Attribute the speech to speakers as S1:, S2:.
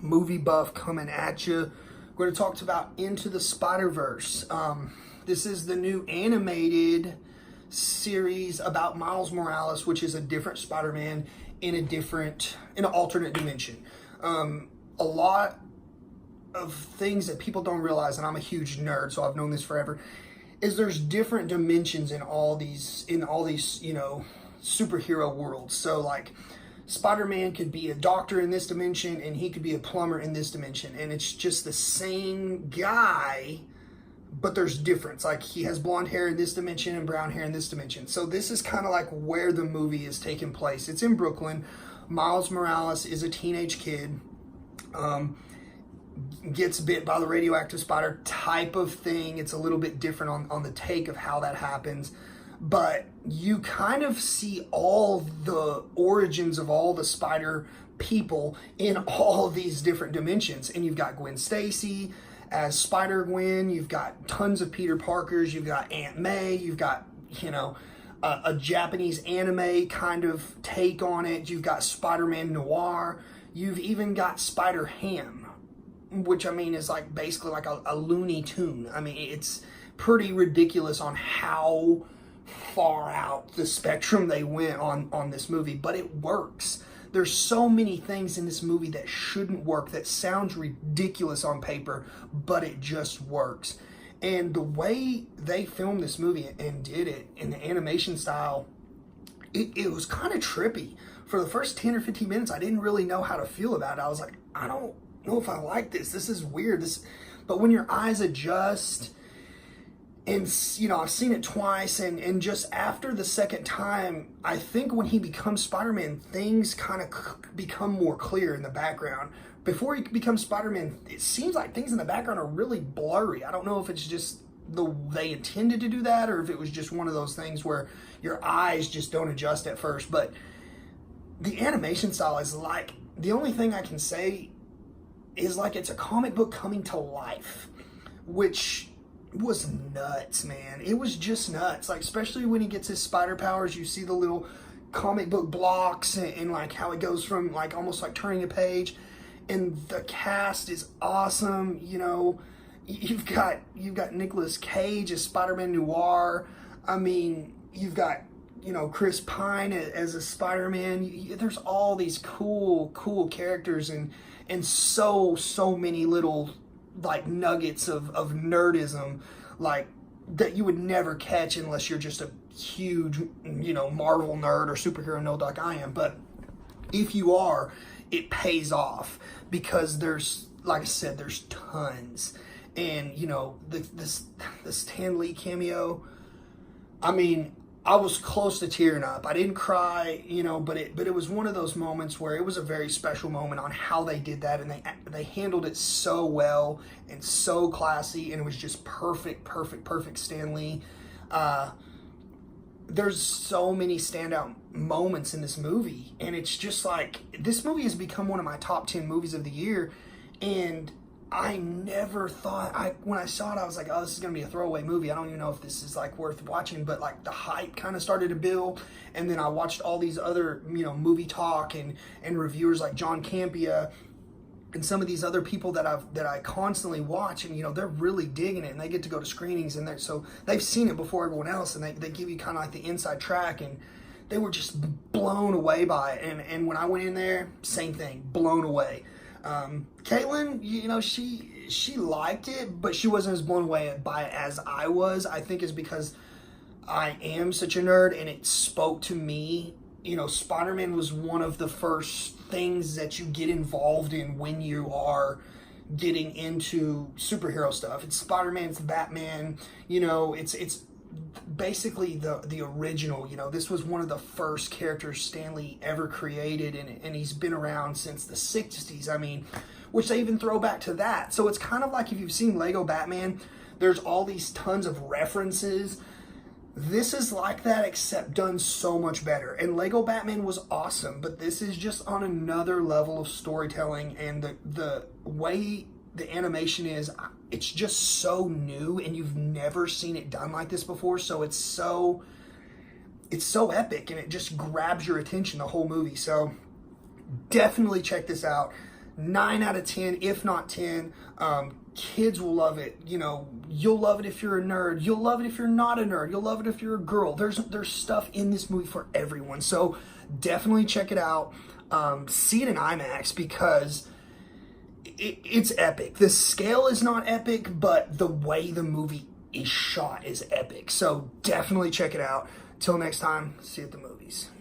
S1: movie buff coming at you. We're going to talk about Into the Spider-Verse. This is the new animated series about Miles Morales, which is a different Spider-Man in an alternate dimension. A lot of things that people don't realize, and I'm a huge nerd, so I've known this forever, is there's different dimensions in all these, superhero worlds. So like Spider-Man could be a doctor in this dimension and he could be a plumber in this dimension, and it's just the same guy, but there's difference. Like he has blonde hair in this dimension and brown hair in this dimension. So this is kind of like where the movie is taking place. It's in Brooklyn. Miles Morales is a teenage kid, gets bit by the radioactive spider type of thing. It's a little bit different on the take of how that happens, but you kind of see all the origins of all the spider people in all these different dimensions. And you've got Gwen Stacy as Spider-Gwen, you've got tons of Peter Parkers, you've got Aunt May, you've got, a Japanese anime kind of take on it, you've got Spider-Man Noir, you've even got Spider-Ham, which is like basically like a Looney Tune. It's pretty ridiculous on how far out the spectrum they went on this movie, but it works. There's so many things in this movie that shouldn't work, that sounds ridiculous on paper, but it just works. And the way they filmed this movie and did it in the animation style, it was kind of trippy. For the first 10 or 15 minutes, I didn't really know how to feel about it. I was like, I don't know if I like this. This is weird. But when your eyes adjust, and I've seen it twice, and just after the second time, I think when he becomes Spider-Man, things kind of become more clear in the background. Before he becomes Spider-Man, it seems like things in the background are really blurry. I don't know if it's just they intended to do that, or if it was just one of those things where your eyes just don't adjust at first. But the animation style is like, the only thing I can say is like it's a comic book coming to life, which was nuts, man. It was just nuts. Like, especially when he gets his spider powers, you see the little comic book blocks and like how it goes from like almost like turning a page. And the cast is awesome. You've got Nicolas Cage as Spider-Man Noir. You've got Chris Pine as a Spider-Man. There's all these cool characters and so many little like nuggets of nerdism like that you would never catch unless you're just a huge Marvel nerd or superhero nerd like I am. But if you are, it pays off because there's, like I said, there's tons. And the Stan Lee cameo, I was close to tearing up. I didn't cry, but it was one of those moments where it was a very special moment on how they did that, and they handled it so well and so classy, and it was just perfect Stan Lee. There's so many standout moments in this movie, and it's just like, this movie has become one of my top 10 movies of the year, and I never thought, when I saw it, I was like, oh, this is going to be a throwaway movie. I don't even know if this is like worth watching, but like the hype kind of started to build. And then I watched all these other, movie talk and reviewers like John Campea and some of these other people that I constantly watch, and they're really digging it, and they get to go to screenings, and so they've seen it before everyone else, and they give you kind of like the inside track, and they were just blown away by it. And when I went in there, same thing, blown away. Caitlin, she liked it, but she wasn't as blown away by it as I was. I think it's because I am such a nerd, and it spoke to me. Spider-Man was one of the first things that you get involved in when you are getting into superhero stuff. It's Spider-Man, it's Batman, it's basically the original. This was one of the first characters Stan Lee ever created, and he's been around since the 60s. Which they even throw back to that. So it's kind of like if you've seen Lego Batman, there's all these tons of references. This is like that, except done so much better. And Lego Batman was awesome, but this is just on another level of storytelling, and the way the animation is, it's just so new, and you've never seen it done like this before. So it's so epic, and it just grabs your attention the whole movie. So definitely check this out. 9 out of 10, if not 10. Kids will love it. You know, you'll love it if you're a nerd. You'll love it if you're not a nerd. You'll love it if you're a girl. There's stuff in this movie for everyone. So definitely check it out. See it in IMAX because it's epic. The scale is not epic, but the way the movie is shot is epic. So definitely check it out. Till next time, see you at the movies.